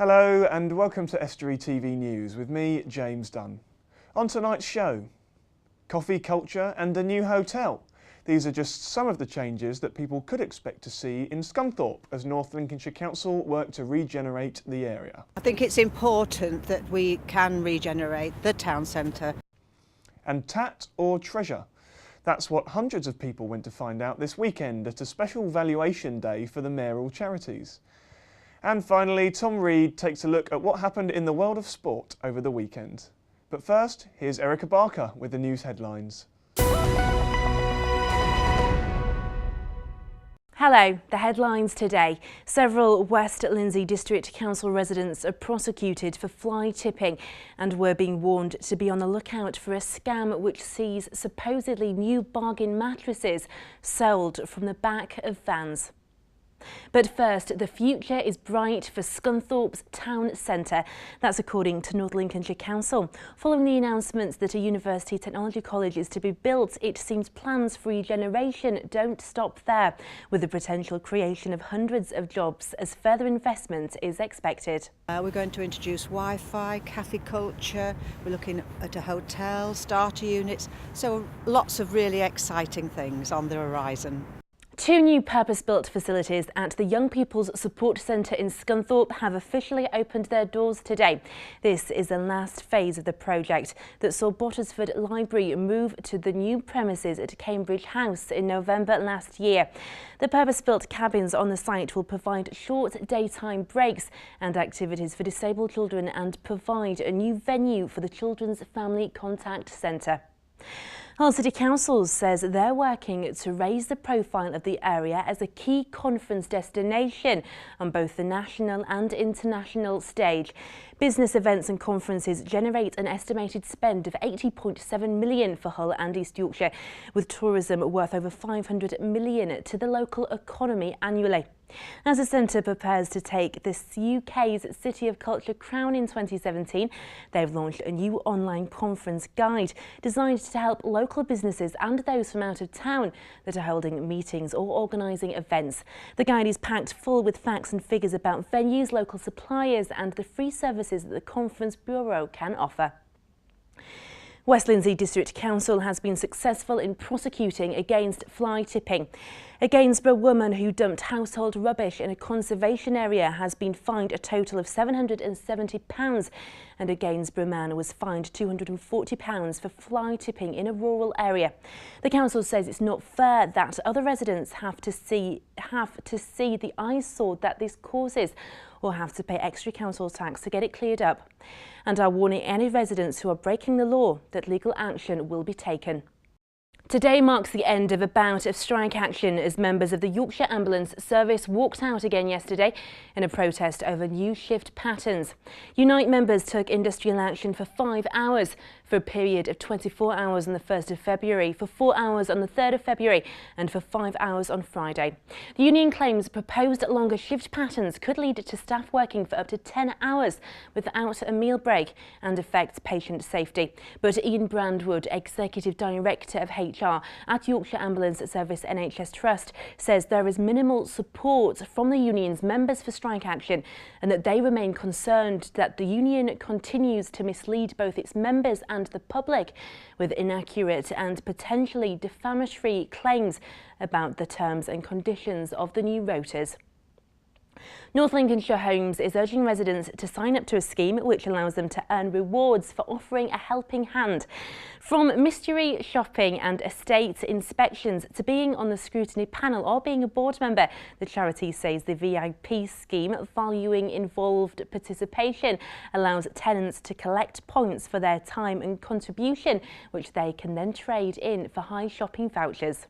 Hello and welcome to Estuary TV News with me, James Dunn. On tonight's show, coffee culture and a new hotel. These are just some of the changes that people could expect to see in Scunthorpe as North Lincolnshire Council work to regenerate the area. I think it's important that we can regenerate the town centre. And tat or treasure? That's what hundreds of people went to find out this weekend at a special valuation day for the mayoral charities. And finally, Tom Reed takes a look at what happened in the world of sport over the weekend. But first, here's Erica Barker with the news headlines. Hello, the headlines today. Several West Lindsey District Council residents are prosecuted for fly tipping and were being warned to be on the lookout for a scam which sees supposedly new bargain mattresses sold from the back of vans. But first, the future is bright for Scunthorpe's town centre. That's according to North Lincolnshire Council. Following the announcements that a university technology college is to be built, it seems plans for regeneration don't stop there, with the potential creation of hundreds of jobs as further investment is expected. We're going to introduce Wi-Fi, cafe culture, we're looking at a hotel, starter units, so lots of really exciting things on the horizon. Two new purpose-built facilities at the Young People's Support Centre in Scunthorpe have officially opened their doors today. This is the last phase of the project that saw Bottersford Library move to the new premises at Cambridge House in November last year. The purpose-built cabins on the site will provide short daytime breaks and activities for disabled children and provide a new venue for the Children's Family Contact Centre. Hull City Council says they're working to raise the profile of the area as a key conference destination on both the national and international stage. Business events and conferences generate an estimated spend of £80.7 million for Hull and East Yorkshire, with tourism worth over £500 million to the local economy annually. As the centre prepares to take this UK's City of Culture crown in 2017, they've launched a new online conference guide designed to help local businesses and those from out of town that are holding meetings or organising events. The guide is packed full with facts and figures about venues, local suppliers and the free services that the Conference Bureau can offer. West Lindsey District Council has been successful in prosecuting against fly tipping. A Gainsborough woman who dumped household rubbish in a conservation area has been fined a total of £770 and a Gainsborough man was fined £240 for fly tipping in a rural area. The council says it's not fair that other residents have to see the eyesore that this causes or have to pay extra council tax to get it cleared up, and are warning any residents who are breaking the law that legal action will be taken. Today marks the end of a bout of strike action as members of the Yorkshire Ambulance Service walked out again yesterday in a protest over new shift patterns. Unite members took industrial action for 5 hours for a period of 24 hours on the 1st of February, for 4 hours on the 3rd of February and for 5 hours on Friday. The union claims proposed longer shift patterns could lead to staff working for up to 10 hours without a meal break and affect patient safety. But Ian Brandwood, Executive Director of HR at Yorkshire Ambulance Service NHS Trust, says there is minimal support from the union's members for strike action and that they remain concerned that the union continues to mislead both its members and the public with inaccurate and potentially defamatory claims about the terms and conditions of the new rotas. North Lincolnshire Homes is urging residents to sign up to a scheme which allows them to earn rewards for offering a helping hand. From mystery shopping and estate inspections to being on the scrutiny panel or being a board member, the charity says the VIP scheme, valuing involved participation, allows tenants to collect points for their time and contribution, which they can then trade in for high shopping vouchers.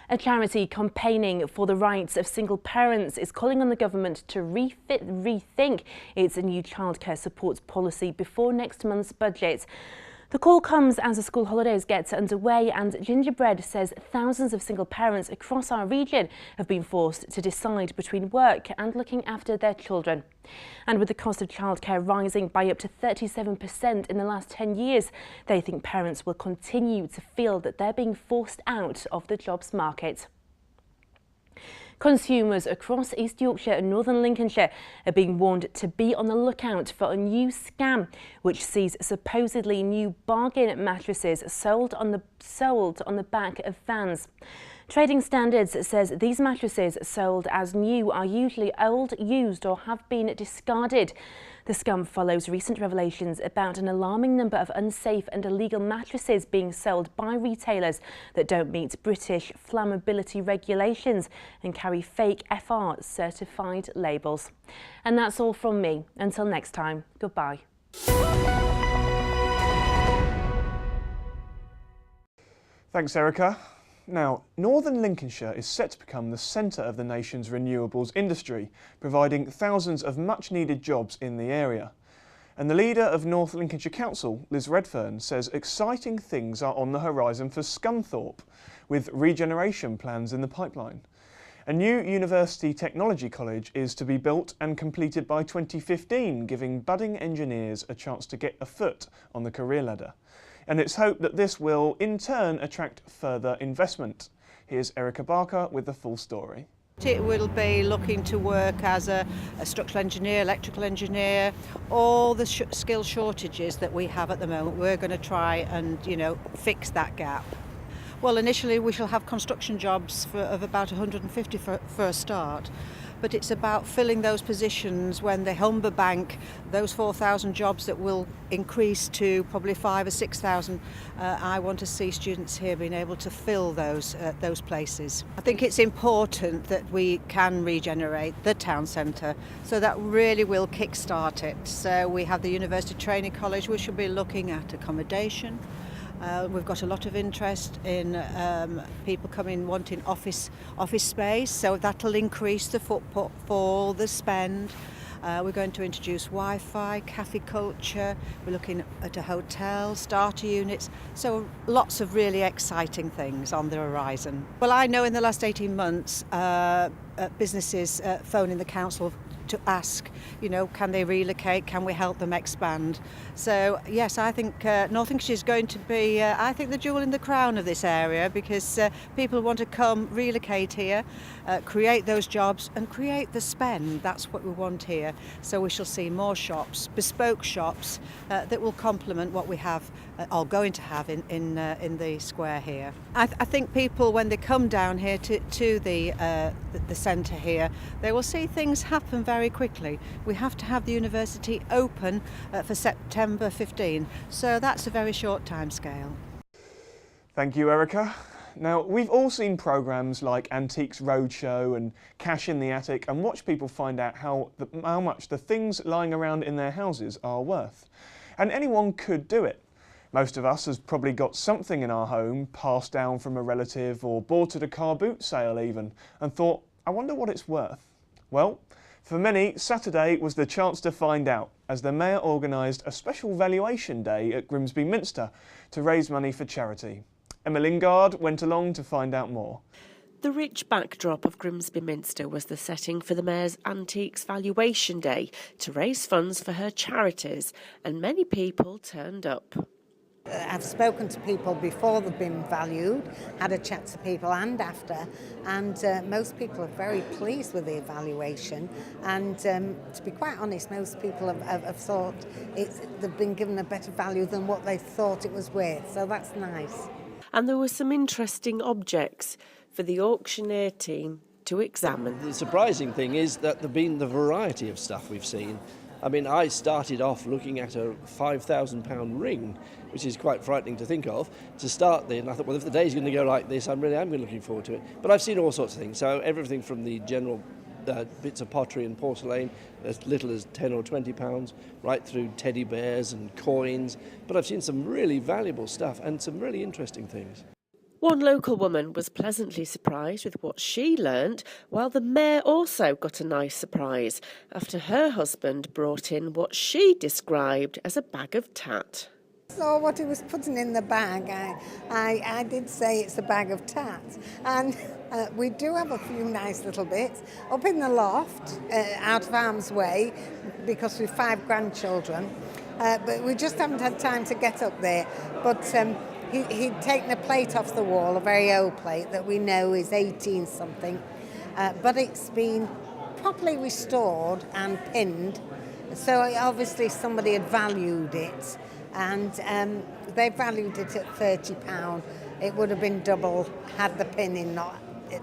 A charity campaigning for the rights of single parents is calling on the government to rethink its new childcare supports policy before next month's budget. The call comes as the school holidays get underway, and Gingerbread says thousands of single parents across our region have been forced to decide between work and looking after their children. And with the cost of childcare rising by up to 37% in the last 10 years, they think parents will continue to feel that they're being forced out of the jobs market. Consumers across East Yorkshire and Northern Lincolnshire are being warned to be on the lookout for a new scam which sees supposedly new bargain mattresses sold on the back of vans. Trading Standards says these mattresses sold as new are usually old, used or have been discarded. The scam follows recent revelations about an alarming number of unsafe and illegal mattresses being sold by retailers that don't meet British flammability regulations and carry fake FR certified labels. And that's all from me. Until next time, goodbye. Thanks, Erica. Now, Northern Lincolnshire is set to become the centre of the nation's renewables industry, providing thousands of much-needed jobs in the area. And the leader of North Lincolnshire Council, Liz Redfern, says exciting things are on the horizon for Scunthorpe, with regeneration plans in the pipeline. A new university technology college is to be built and completed by 2015, giving budding engineers a chance to get a foot on the career ladder. And it's hoped that this will, in turn, attract further investment. Here's Erica Barker with the full story. It will be looking to work as a structural engineer, electrical engineer, all the skill shortages that we have at the moment. We're going to try and, fix that gap. Well, initially we shall have construction jobs of about 150 for a start. But it's about filling those positions when the Humber Bank, those 4,000 jobs that will increase to probably 5,000 or 6,000. I want to see students here being able to fill those places. I think it's important that we can regenerate the town centre, so that really will kick-start it. So we have the University Training College, which will be looking at accommodation. We've got a lot of interest in people coming wanting office space, so that'll increase the footfall, the spend. We're going to introduce Wi-Fi, cafe culture, we're looking at a hotel, starter units, so lots of really exciting things on the horizon. Well, I know in the last 18 months businesses phoning the council to ask, can they relocate, can we help them expand? So yes, I think North Lincolnshire is going to be, the jewel in the crown of this area, because people want to come, relocate here, create those jobs and create the spend. That's what we want here. So we shall see more shops, bespoke shops that will complement what we have, are going to have in the square here. I think people, when they come down here to the centre here, they will see things happen very quickly. We have to have the university open for September 15, so that's a very short time scale. Thank you, Erica. Now, we've all seen programmes like Antiques Roadshow and Cash in the Attic and watched people find out how much the things lying around in their houses are worth. And anyone could do it. Most of us has probably got something in our home passed down from a relative or bought at a car boot sale even, and thought, I wonder what it's worth. Well, for many, Saturday was the chance to find out, as the Mayor organised a special valuation day at Grimsby Minster to raise money for charity. Emma Lingard went along to find out more. The rich backdrop of Grimsby Minster was the setting for the Mayor's Antiques Valuation Day to raise funds for her charities, and many people turned up. I've spoken to people before they've been valued, had a chat to people and after, and most people are very pleased with the evaluation, and to be quite honest, most people have thought they've been given a better value than what they thought it was worth, so that's nice. And there were some interesting objects for the auctioneer team to examine. The surprising thing is that there's been the variety of stuff we've seen. I mean, I started off looking at a £5,000 ring, which is quite frightening to think of, to start there. And I thought, well, if the day's going to go like this, I really am looking forward to it. But I've seen all sorts of things. So everything from the general bits of pottery and porcelain, as little as £10 or £20, right through teddy bears and coins. But I've seen some really valuable stuff and some really interesting things. One local woman was pleasantly surprised with what she learnt, while the Mayor also got a nice surprise after her husband brought in what she described as a bag of tat. So what he was putting in the bag, I did say it's a bag of tat, and we do have a few nice little bits up in the loft, out of harm's way, because we've 5 grandchildren, but we just haven't had time to get up there. But he'd taken a plate off the wall, a very old plate that we know is 18 something, but it's been properly restored and pinned. So obviously somebody had valued it, and they valued it at £30. It would have been double had the pinning not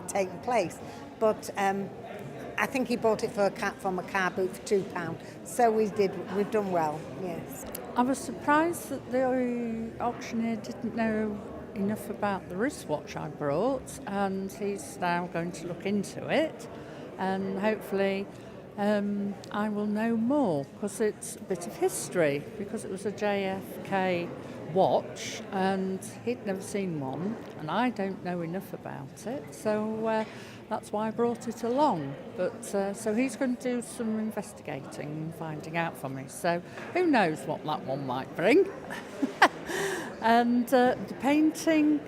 taken place. But I think he bought it from a car boot for £2. So we've done well, yes. I was surprised that the auctioneer didn't know enough about the wristwatch I brought, and he's now going to look into it, and hopefully I will know more, because it's a bit of history, because it was a JFK watch and he'd never seen one, and I don't know enough about it, so that's why I brought it along. But so he's going to do some investigating and finding out for me, so who knows what that one might bring. And the painting,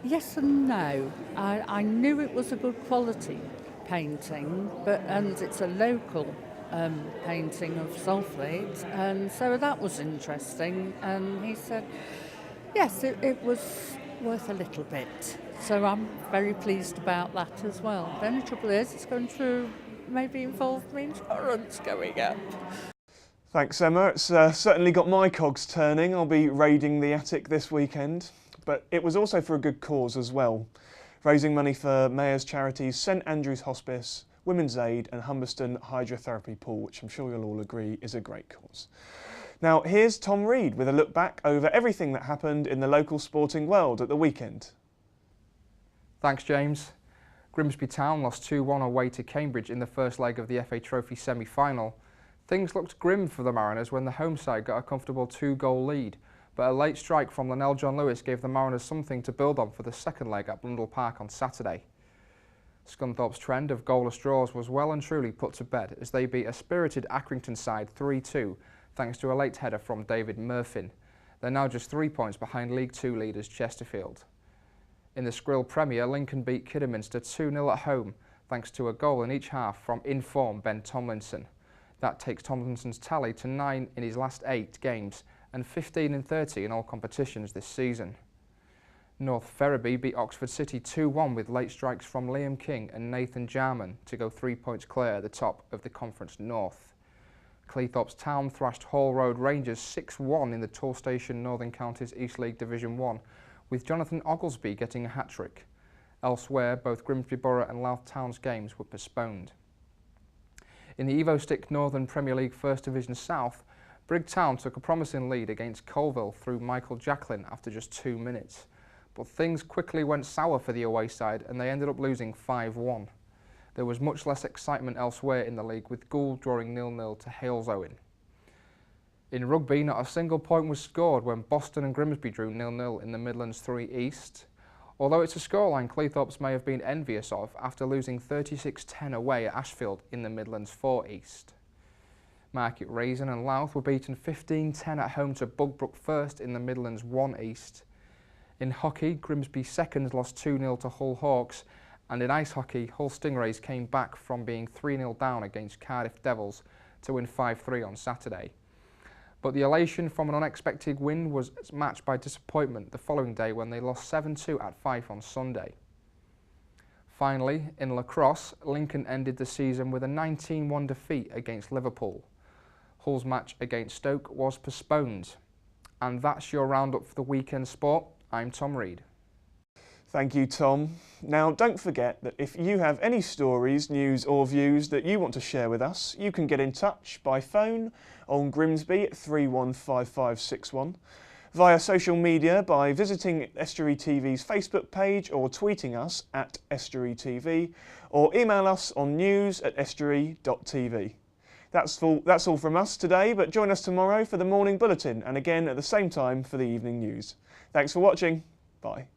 yes and no. I knew it was a good quality painting, and it's a local painting of Salfleet, and so that was interesting. And he said, yes, it was worth a little bit. So I'm very pleased about that as well. The only trouble is it's going to maybe involve my insurance going up. Thanks, Emma. It's certainly got my cogs turning. I'll be raiding the attic this weekend. But it was also for a good cause as well, raising money for Mayor's charities St Andrew's Hospice, Women's Aid and Humberston Hydrotherapy Pool, which I'm sure you'll all agree is a great cause. Now here's Tom Reed with a look back over everything that happened in the local sporting world at the weekend. Thanks, James. Grimsby Town lost 2-1 away to Cambridge in the first leg of the FA Trophy semi-final. Things looked grim for the Mariners when the home side got a comfortable 2-goal lead, but a late strike from Lionel John Lewis gave the Mariners something to build on for the second leg at Blundell Park on Saturday. Scunthorpe's trend of goalless draws was well and truly put to bed as they beat a spirited Accrington side 3-2 thanks to a late header from David Murphin. They're now just 3 points behind League Two leaders Chesterfield. In the Skrill Premier, Lincoln beat Kidderminster 2-0 at home thanks to a goal in each half from in-form Ben Tomlinson. That takes Tomlinson's tally to 9 in his last 8 games and 15 in 30 in all competitions this season. North Ferriby beat Oxford City 2-1 with late strikes from Liam King and Nathan Jarman to go 3 points clear at the top of the Conference North. Cleethorpes Town thrashed Hall Road Rangers 6-1 in the Toolstation Northern Counties East League Division 1, with Jonathan Oglesby getting a hat-trick. Elsewhere, both Grimsby Borough and Louth Town's games were postponed. In the Evo-Stick Northern Premier League First Division South, Brigg Town took a promising lead against Colville through Michael Jacklin after just 2 minutes. But things quickly went sour for the away side and they ended up losing 5-1. There was much less excitement elsewhere in the league, with Gould drawing 0-0 to Halesowen. In rugby, not a single point was scored when Boston and Grimsby drew 0-0 in the Midlands 3 East. Although it's a scoreline Cleethorpes may have been envious of after losing 36-10 away at Ashfield in the Midlands 4 East. Market Raisin and Louth were beaten 15-10 at home to Bugbrook First in the Midlands 1 East. In hockey, Grimsby Seconds lost 2-0 to Hull Hawks, and in ice hockey, Hull Stingrays came back from being 3-0 down against Cardiff Devils to win 5-3 on Saturday. But the elation from an unexpected win was matched by disappointment the following day when they lost 7-2 at Fife on Sunday. Finally, in lacrosse, Lincoln ended the season with a 19-1 defeat against Liverpool. Hull's match against Stoke was postponed. And that's your roundup for the weekend sport. I'm Tom Reed. Thank you, Tom. Now, don't forget that if you have any stories, news or views that you want to share with us, you can get in touch by phone on Grimsby at 315561, via social media by visiting Estuary TV's Facebook page or tweeting us at Estuary TV, or email us on news@estuary.tv. That's all from us today, but join us tomorrow for the morning bulletin and again at the same time for the evening news. Thanks for watching. Bye.